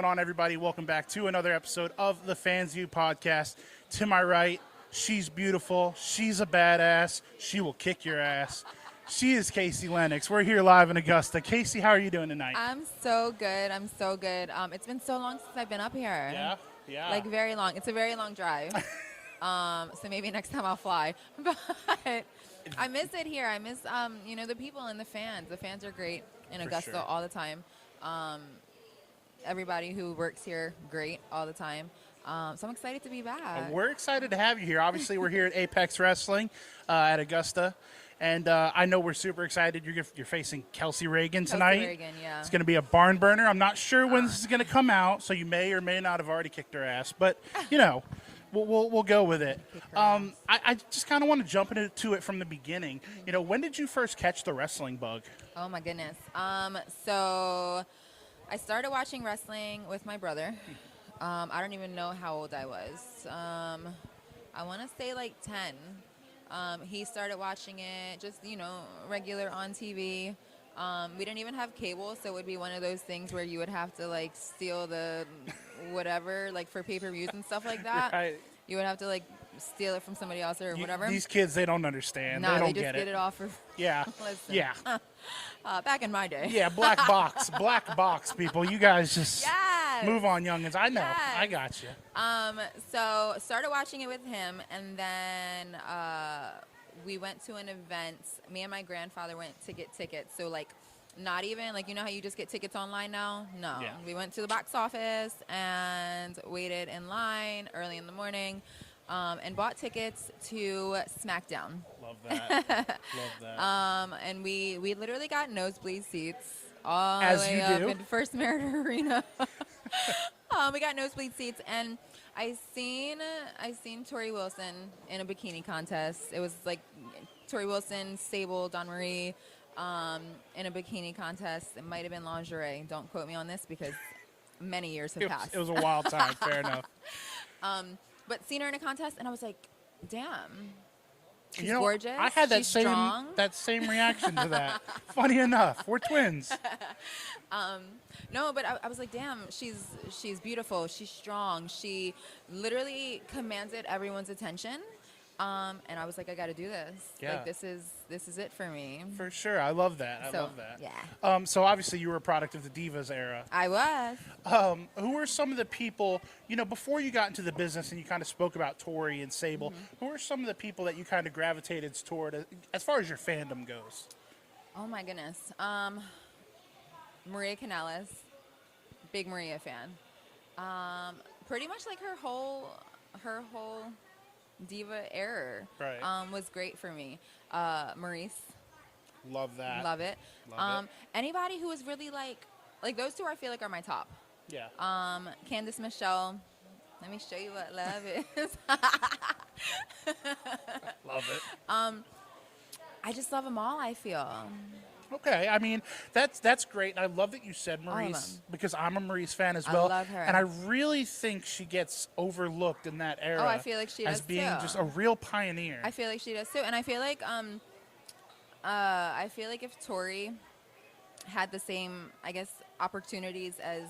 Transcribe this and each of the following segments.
going on, everybody? Welcome back to another episode of the Fans View Podcast. To my right, she's beautiful. She's a badass. She will kick your ass. She is Kaci Lennox. We're here live in Augusta. Kaci, how are you doing tonight? I'm so good. It's been so long since I've been up here. Yeah. Like, very long. It's a very long drive. So maybe next time I'll fly. But I miss it here. I miss, the people and the fans. The fans are great in Augusta all the time. Everybody who works here, great all the time. So I'm excited to be back. We're excited to have you here. Obviously, we're here at Apex Wrestling at Augusta. And I know we're super excited. You're facing Kelsey Reagan tonight. Kelsey Reagan, yeah. It's going to be a barn burner. I'm not sure when this is going to come out, so you may or may not have already kicked her ass. But, we'll go with it. I just kind of want to jump into it from the beginning. When did you first catch the wrestling bug? Oh, my goodness. So I started watching wrestling with my brother. I don't even know how old I was. I want to say like 10. He started watching it just, regular on TV. We didn't even have cable, so it would be one of those things where you would have to, like, steal the whatever, like, for pay-per-views and stuff like that. Right. You would have to, like, steal it from somebody else or whatever. These kids, they don't understand. No, they don't just get it off for Yeah. listen. Yeah. Back in my day. Yeah, black box, people. You guys just Yes. move on, youngins. I know. Yes. I got you. So started watching it with him, and then we went to an event. Me and my grandfather went to get tickets. So, like, not even, like, how you just get tickets online now? No. Yeah. We went to the box office and waited in line early in the morning and bought tickets to SmackDown. Love that. Love that. And we literally got nosebleed seats all As the way you up do. in First Mariner Arena. We got nosebleed seats, and I seen Tori Wilson in a bikini contest. It was like Tori Wilson, Sable, Dawn Marie in a bikini contest. It might have been lingerie. Don't quote me on this because many years have passed. It was a wild time. Fair enough. But seen her in a contest, and I was like, damn. She's You know, gorgeous. I had that She's same strong. reaction to that. Funny enough, we're twins. No, but I was like, damn, she's beautiful. She's strong. She literally commanded everyone's attention. And I was like, I got to do this. Yeah. Like, this is it for me. For sure. I love that. I So, love that. yeah. So obviously you were a product of the Divas era. I was. Who were some of the people, before you got into the business and you kind of spoke about Tori and Sable, who were some of the people that you kind of gravitated toward as far as your fandom goes? Oh, my goodness. Maria Kanellis, big Maria fan. Pretty much like her whole diva era was great for me. Maurice. Love that. Love it. Love it. Anybody who was really like those two, I feel like are my top. Yeah. Candice Michelle. Let me show you what love is. Love it. I just love them all, I feel. Okay, I mean, that's great. I love that you said All of Maurice them. because I'm a Maurice fan as well. I love her. And I really think she gets overlooked in that era. Oh, I feel like she as does being too. just a real pioneer. I feel like she does too. And I feel like if Tori had the same, I guess, opportunities as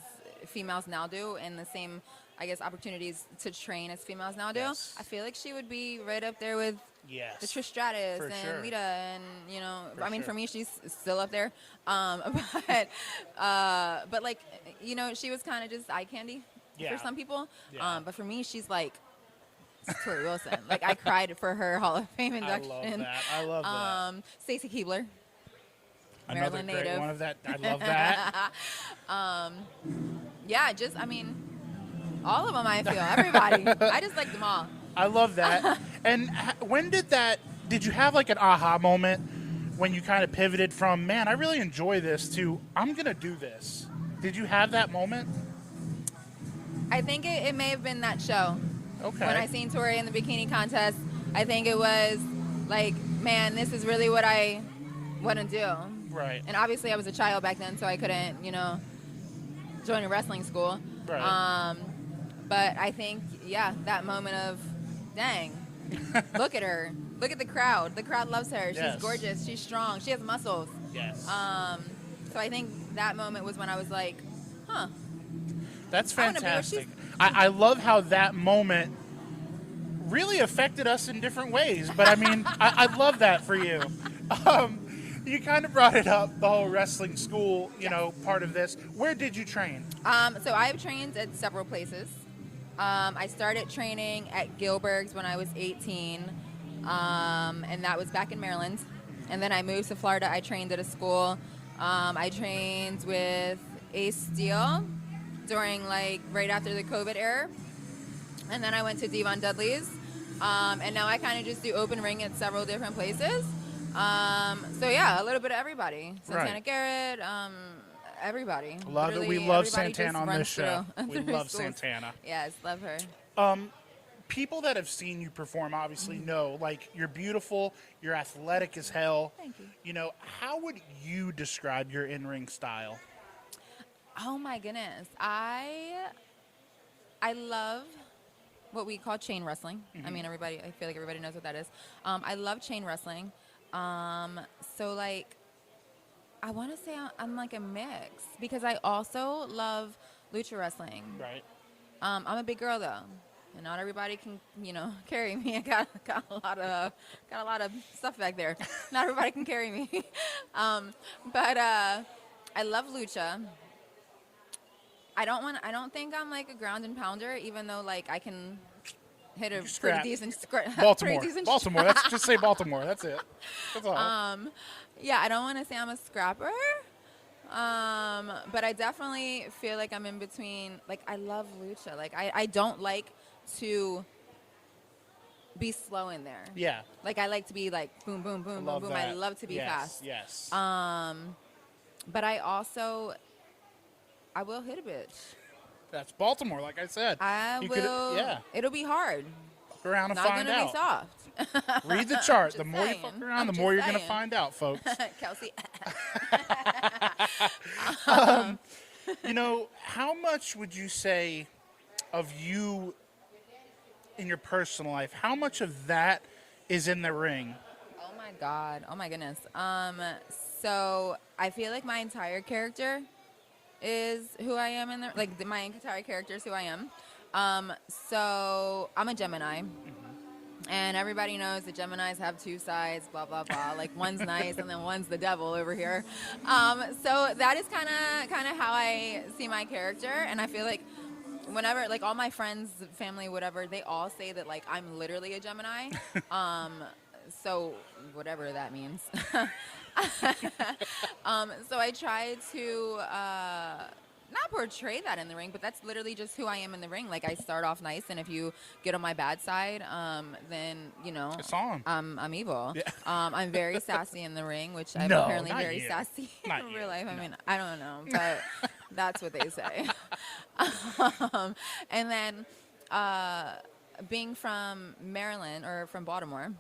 females now do, and the same, I guess, opportunities to train as females now do, Yes. I feel like she would be right up there with Yes. the Trish Stratus For and sure. Lita, and For for me, she's still up there. But like, she was kind of just eye candy Yeah. for some people. Yeah. But for me, she's like Tori Wilson. Like, I cried for her Hall of Fame I induction. love that. Stacey Keebler. Another Maryland great native. one of that. I love that. Yeah, just, all of them, I feel. Everybody. I just like them all. I love that. And when did you have like an aha moment when you kind of pivoted from, man, I really enjoy this to, I'm going to do this? Did you have that moment? I think it may have been that show. Okay. When I seen Tori in the bikini contest, I think it was like, man, this is really what I want to do. Right. And obviously I was a child back then, so I couldn't, join a wrestling school. Right. But I think, that moment of, dang, look at her. Look at the crowd. The crowd loves her. She's Yes. gorgeous. She's strong. She has muscles. Yes. So I think that moment was when I was like, huh. That's I wanna be where fantastic. I love how that moment really affected us in different ways. But I mean, I love that for you. Um, you kind of brought it up, the whole wrestling school, Yes. part of this. Where did you train? So I've trained at several places. I started training at Gilberg's when I was 18, and that was back in Maryland. And then I moved to Florida. I trained at a school. I trained with Ace Steel during right after the COVID era. And then I went to Devon Dudley's. And now I kind of just do open ring at several different places. So yeah, a little bit of everybody. Santana Right. Garrett, everybody. Love it. Literally We love everybody Santana just on runs this show. through- We through love schools. Santana. Yes, love her. People that have seen you perform obviously know, you're beautiful, you're athletic as hell. Thank you. How would you describe your in-ring style? Oh my goodness. I love what we call chain wrestling. I mean, I feel like everybody knows what that is. I love chain wrestling. So I want to say I'm like a mix because I also love lucha wrestling. Right. I'm a big girl though, and not everybody can, carry me. I got a lot of stuff back there. Not everybody can carry me. But I love lucha. I don't think I'm like a ground and pounder, even though I can hit a Scrap. pretty decent Baltimore. pretty decent Baltimore. Let's just say Baltimore. That's it. That's all. Yeah, I don't want to say I'm a scrapper. But I definitely feel like I'm in between. I love lucha. I don't like to be slow in there. Yeah. I like to be boom, boom, boom, boom, Love boom. that. I love to be fast. Yes. But I will hit a bitch. That's Baltimore, like I said. I You will. yeah. It'll be hard. Fuck around and Not find gonna out. be soft. Read the chart. Just The more you saying. fuck around, I'm the just more you're going to saying. find out, folks. Kelsey. How much would you say of you in your personal life, how much of that is in the ring? Oh my God. Oh my goodness. So I feel like my entire character is who I am in the my entire character is who I am. So I'm a Gemini. And everybody knows that Geminis have two sides, blah, blah, blah. One's nice and then one's the devil over here. So that is kind of how I see my character. And I feel like whenever, all my friends, family, whatever, they all say that, I'm literally a Gemini. So whatever that means. So I try to not portray that in the ring, but that's literally just who I am in the ring. I start off nice, and if you get on my bad side, then It's on. I'm evil. Yeah. I'm very sassy in the ring, which I'm No, apparently not very you. sassy Not in you. real life. I No. mean, I don't know, but that's what they say. And then being from Maryland or from Baltimore,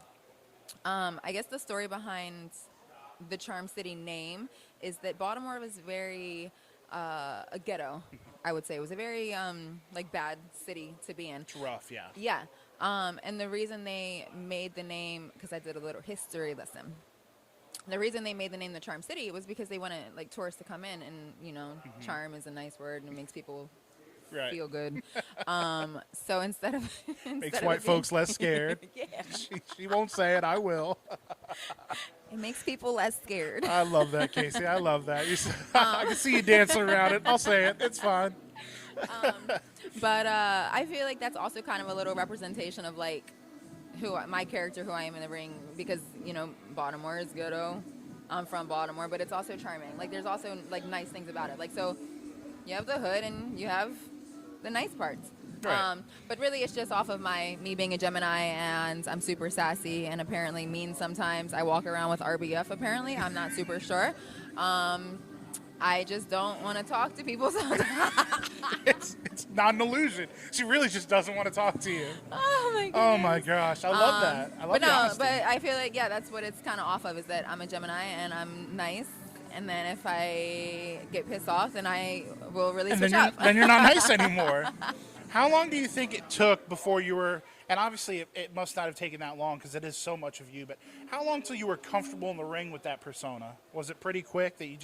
I guess the story behind the Charm City name is that Baltimore was very a ghetto, I would say. It was a very bad city to be in. It's rough, yeah. Yeah. And the reason they made the name, because I did a little history lesson, the reason they made the name the Charm City was because they wanted tourists to come in, and charm is a nice word and it makes people Right. feel good. So instead of Makes white folks less scared. yeah, She won't say it. I will. it makes people less scared. I love that, Casey. I love that. I can see you dancing around it. I'll say it. It's fine. But I feel like that's also kind of a little representation of my character, who I am in the ring, because Baltimore is ghetto. I'm from Baltimore, but it's also charming. There's also nice things about it. So you have the hood and you have the nice parts. Right. But really, it's just off of me being a Gemini, and I'm super sassy and apparently mean sometimes. I walk around with RBF. Apparently, I'm not super sure. I just don't want to talk to people sometimes. It's not an illusion. She really just doesn't want to talk to you. Oh my goodness. Oh my gosh, I love that. I love but the honesty. but I feel like that's what it's kind of off of, is that I'm a Gemini and I'm nice. And then if I get pissed off, then I will really and switch then up. then you're not nice anymore. How long do you think it took before you were? And obviously, it must not have taken that long because it is so much of you. But how long till you were comfortable in the ring with that persona? Was it pretty quick that you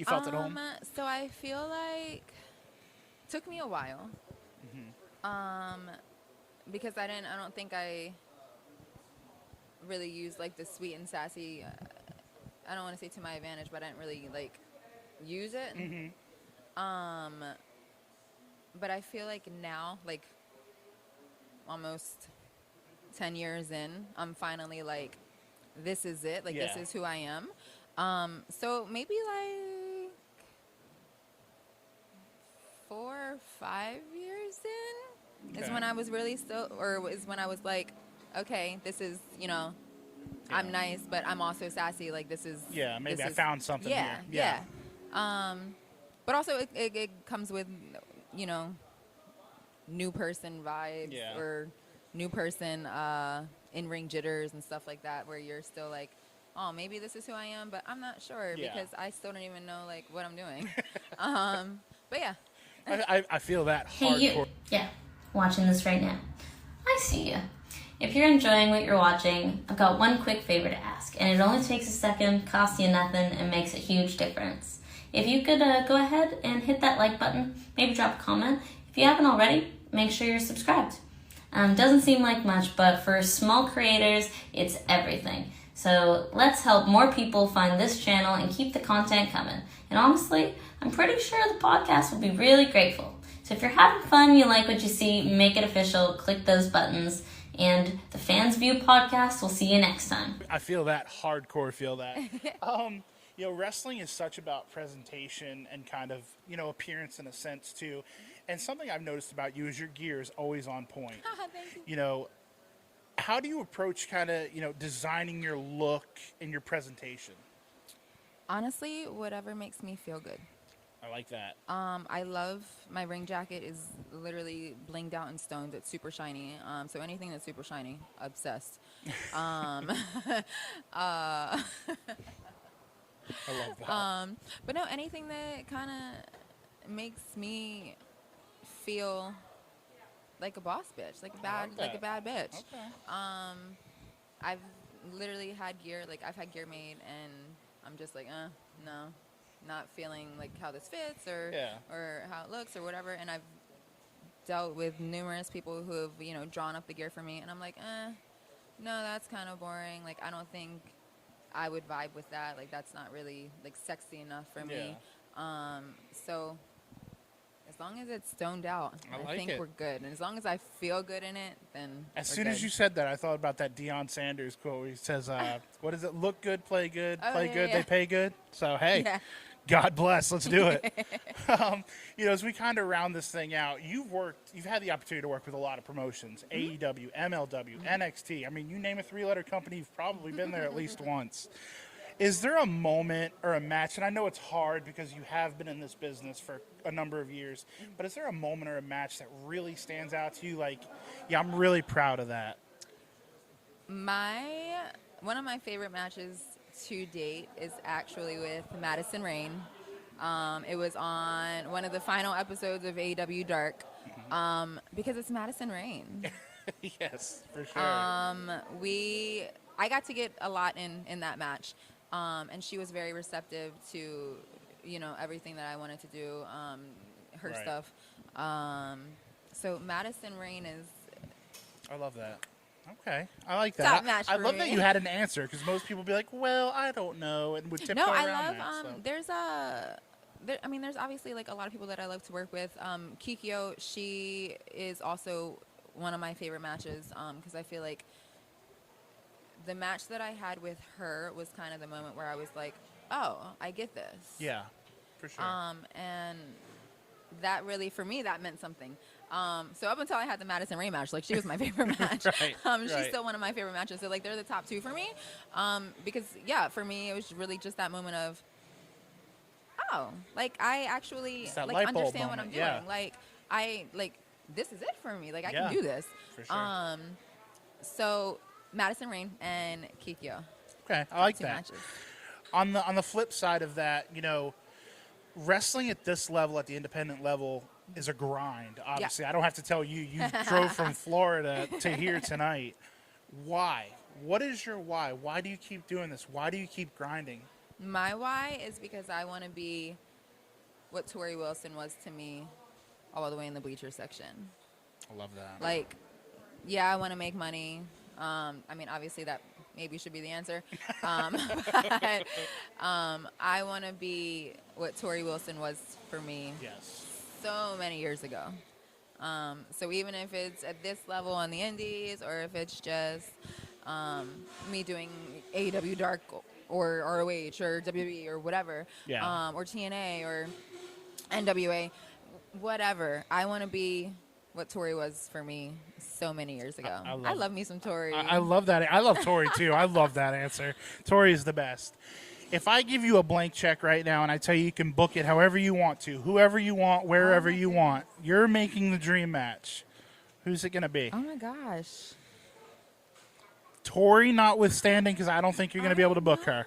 felt at home? So I feel like Took me a while. Because I don't think I really used like the sweet and sassy. I don't want to say to my advantage, but I didn't really like use it. But I feel like now, like almost 10 years in, I'm finally like, this is it. Like, this is who I am. So maybe like 4 or 5 years in is when I was really still, or is when I was like, okay, this is, I'm nice, but I'm also sassy. Like, this is. Yeah, maybe I is, found something here. Yeah. But also it comes with, new person vibes or new person in-ring jitters and stuff like that, where you're still like, oh, maybe this is who I am, but I'm not sure because I still don't even know like what I'm doing. But yeah. I feel that Hey, hardcore. you. Yeah, watching this right now. I see you. If you're enjoying what you're watching, I've got one quick favor to ask, and it only takes a second, costs you nothing, and makes a huge difference. If you could go ahead and hit that like button, maybe drop a comment. If you haven't already, make sure you're subscribed. Doesn't seem like much, but for small creators, it's everything. So let's help more people find this channel and keep the content coming. And honestly, I'm pretty sure the podcast will be really grateful. So if you're having fun, you like what you see, make it official, click those buttons. And the Fans View podcast, we'll see you next time. I feel that hardcore. Feel that. Wrestling is such about presentation and kind of appearance in a sense too. And something I've noticed about you is your gear is always on point. Thank you. How do you approach kind of designing your look and your presentation? Honestly, whatever makes me feel good. I like that. I love my ring jacket is literally blinged out in stones. It's super shiny. So anything that's super shiny, obsessed. I love that. But no, anything that kind of makes me feel like a boss bitch, like a bad bitch. Okay. I've literally had gear, like I've had gear made, and I'm just like, no, not feeling like how this fits or how it looks or whatever. And I've dealt with numerous people who have drawn up the gear for me, and I'm like, no, that's kind of boring. Like I don't think I would vibe with that. Like that's not really like sexy enough for me. So as long as it's stoned out, I think we're good. And as long as I feel good in it, then as soon as you said that, I thought about that Deion Sanders quote where he says, what is it? Look good, play good, play good, they pay good. So, hey, God bless. Let's do it. As we kind of round this thing out, you've had the opportunity to work with a lot of promotions, AEW, MLW, NXT. I mean, you name a 3-letter company, you've probably been there at least once. Is there a moment or a match, and I know it's hard because you have been in this business for a number of years, but is there a moment or a match that really stands out to you? Like, I'm really proud of that. One of my favorite matches to date is actually with Madison Rain. It was on one of the final episodes of AEW Dark because it's Madison Rain. Yes, for sure. I got to get a lot in that match. And she was very receptive to, everything that I wanted to do, her stuff. So Madison Rain is. I love that. Okay, I like that. Top match I for love me. that you had an answer because most people be like, "Well, I don't know," and would tiptoe around that. There's obviously like a lot of people that I love to work with. Kikyo, she is also one of my favorite matches because I feel like the match that I had with her was kind of the moment where I was like, oh, I get this. Yeah, for sure. And that really, for me, that meant something. So up until I had the Madison Rain match, like she was my favorite match. She's still one of my favorite matches. So like they're the top 2 for me. Because for me, it was really just that moment of, oh, like I actually like understand what I'm doing. Like this is it for me. Like I can do this. For sure. So Madison Rain and Kikyo. Okay, I like 2 that. matches. On the flip side of that, wrestling at this level, at the independent level, is a grind. Obviously, I don't have to tell you. You drove from Florida to here tonight. Why? What is your why? Why do you keep doing this? Why do you keep grinding? My why is because I want to be what Tori Wilson was to me all the way in the bleacher section. I love that. Like, yeah, I want to make money. I mean, obviously that maybe should be the answer. But I want to be what Tori Wilson was for me Yes. so many years ago. So even if it's at this level on the indies, or if it's just me doing AEW Dark or ROH or WWE or whatever, Yeah. or TNA or NWA, whatever. I want to be what Tori was for me so many years ago. I love me some Tori. I love that. I love Tori too. I love that answer. Tori is the best. If I give you a blank check right now and I tell you can book it however you want to, whoever you want, wherever you want, you're making the dream match. Who's it going to be? Oh my gosh. Tori notwithstanding, because I don't think you're going to be able to book her.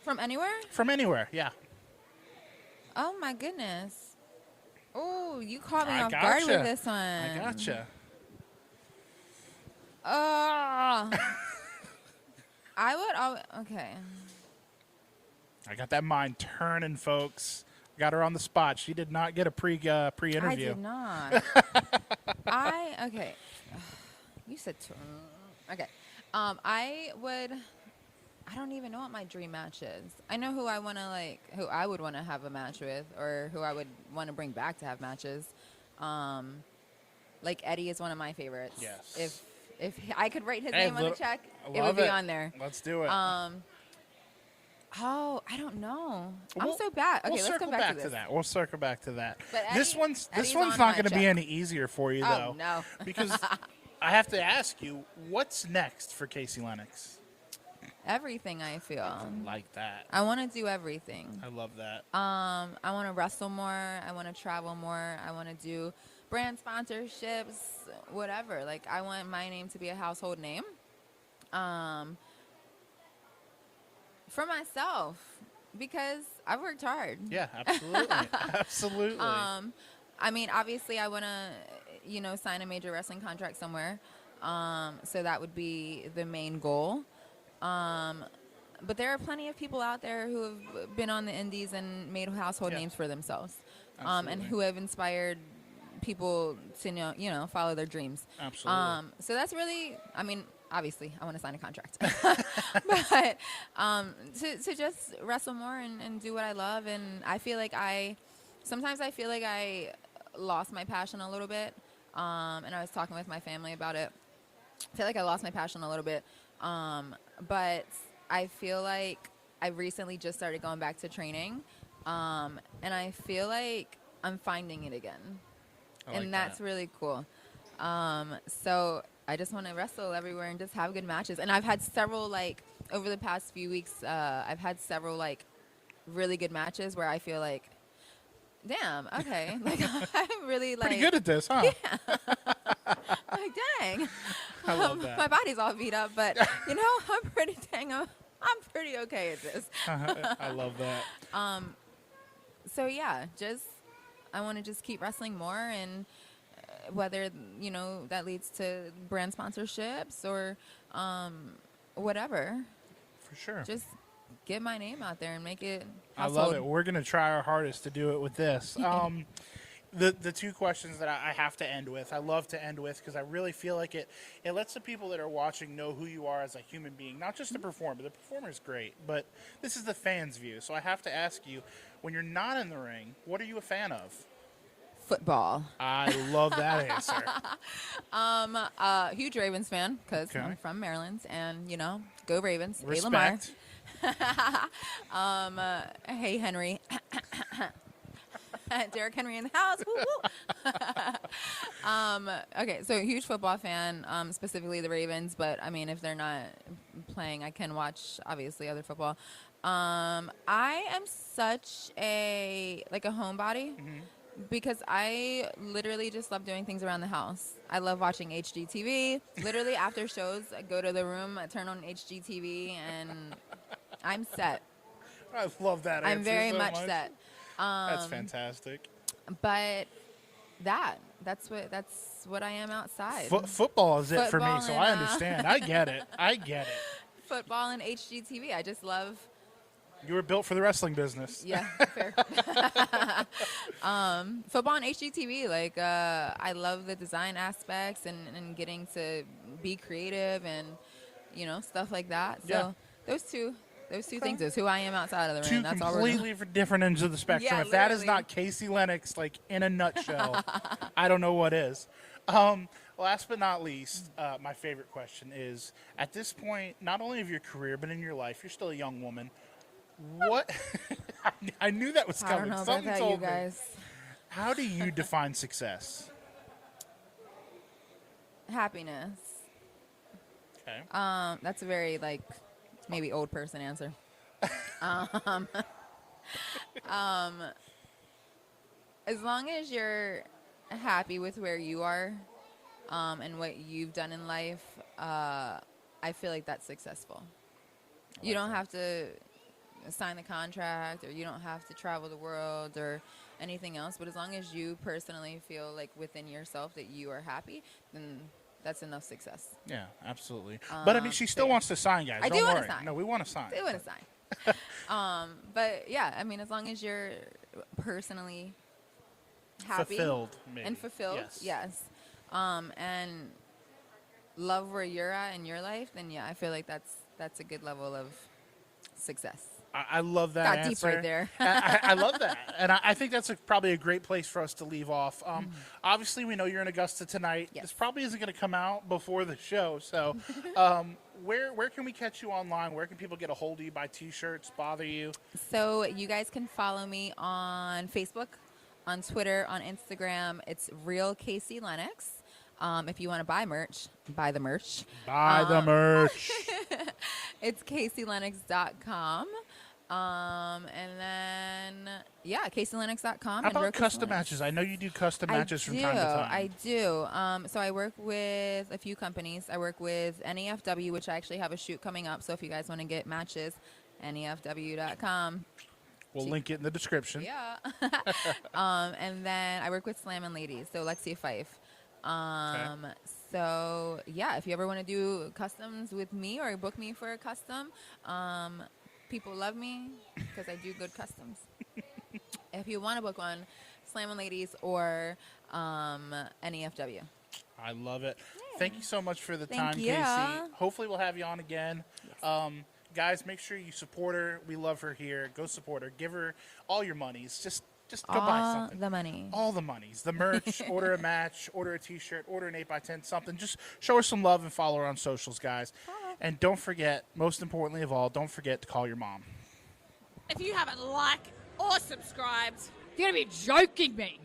From anywhere? From anywhere, yeah. Oh my goodness. Oh, you caught me I off guard gotcha. with this one. I gotcha. I would. Okay. I got that mind turning, folks. Got her on the spot. She did not get a pre-interview. I did not. Okay. You said okay. I would. I don't even know what my dream match is. I know who I want to who I would want to have a match with, or who I would want to bring back to have matches. Like Eddie is one of my favorites. Yes. If I could write his name on the check, I it would love be on there. Let's do it. Oh, I don't know. I'm so bad. Okay, let's come back to this. We'll circle back to that. But This Eddie's one's on not my going to be check. any easier for you, though. Oh, no. Because I have to ask you, what's next for Kaci Lennox? Everything, I feel. Like that. I want to do everything. I love that. I want to wrestle more. I want to travel more. I want to do brand sponsorships, whatever. Like, I want my name to be a household name. For myself, because I've worked hard. Yeah, absolutely. Absolutely. I mean, obviously, I want to, sign a major wrestling contract somewhere. So that would be the main goal. But there are plenty of people out there who have been on the indies and made household names for themselves, and who have inspired people to follow their dreams. Absolutely. So that's really, I mean, obviously, I want to sign a contract, but to just wrestle more and do what I love. And I feel like sometimes I feel like I lost my passion a little bit, and I was talking with my family about it. I feel like I lost my passion a little bit. But I feel like I recently just started going back to training, and I feel like I'm finding it again, and that's really cool. So I just want to wrestle everywhere and just have good matches. And I've had several, over the past few weeks, I've had several, really good matches where I feel like, damn, okay, I'm really, Pretty good at this, huh? Yeah. Dang. I love that. My body's all beat up, but I'm pretty okay at this. I love that. So yeah, I want to just keep wrestling more, and whether that leads to brand sponsorships or whatever. For sure. Just get my name out there and make it I household. love it. We're going to try our hardest to do it with this. The two questions that I have to end with, I love to end with, because I really feel like it lets the people that are watching know who you are as a human being, not just the performer. The performer is great, but this is the fan's view. So I have to ask you, when you're not in the ring, what are you a fan of? Football. I love that answer. Huge Ravens fan, because Okay. I'm from Maryland, and go Ravens. Respect. Hey Henry. Derrick Henry in the house. Woo, woo. Okay, so huge football fan, specifically the Ravens. But I mean, if they're not playing, I can watch obviously other football. I am such a homebody. Because I literally just love doing things around the house. I love watching HGTV. Literally after shows, I go to the room, I turn on HGTV, and I'm set. I love that answer I'm very so much set. That's fantastic. But that's what I am outside. Football is it for me, Football so and, I understand. I get it. Football and HGTV. I just love You were built for the wrestling business. Yeah, fair. Football and HGTV, like I love the design aspects and getting to be creative and stuff like that. So Yeah. those two things is who I am outside of the Two ring. That's all we're completely different ends of the spectrum. Yeah, If that is literally. not Kaci Lennox, like in a nutshell, I don't know what is. Last but not least, my favorite question is: at this point, not only of your career but in your life, you're still a young woman. What? I knew that was I coming. don't know Something about that, you told me. guys. How do you define success? Happiness. Okay. That's a very maybe old person answer. As long as you're happy with where you are, and what you've done in life, I feel like that's successful. You don't have to sign the contract, or you don't have to travel the world or anything else, but as long as you personally feel like within yourself that you are happy, then that's enough success. Yeah, absolutely. But I mean, she still wants to sign, guys. I Don't do wanna worry. sign. No, we want to sign. They want to sign. But yeah, I mean, as long as you're personally happy Fulfilled, maybe. and fulfilled, yes, and love where you're at in your life, then yeah, I feel like that's a good level of success. I love that Got answer. deep right there. I love that. And I think that's probably a great place for us to leave off. Obviously, we know you're in Augusta tonight. Yes. This probably isn't going to come out before the show. So where can we catch you online? Where can people get a hold of you, buy T-shirts, bother you? So you guys can follow me on Facebook, on Twitter, on Instagram. It's Real Kaci Lennox. If you want to buy merch, buy the merch. Buy the merch. It's KaciLennox.com. And then, yeah, KaciLennox.com. How about custom matches? I know you do custom matches from time to time. I do. So I work with a few companies. I work with NEFW, which I actually have a shoot coming up. So if you guys want to get matches, NEFW.com. We'll link it in the description. Yeah. And then I work with Slammin' Ladies, so Lexia Fife. Okay. So yeah, if you ever want to do customs with me or book me for a custom, people love me because I do good customs. If you want to book one, Slammin' Ladies or NEFW. I love it. Thank you so much for the Thank time, you. Kaci. Hopefully we'll have you on again. Yes. Guys, make sure you support her. We love her here. Go support her. Give her all your monies. Just go buy something. The money. All the monies. The merch, order a match, order a T-shirt, order an 8x10, something. Just show her some love and follow her on socials, guys. And don't forget, most importantly of all, don't forget to call your mom. If you haven't liked or subscribed, you're going to be joking me.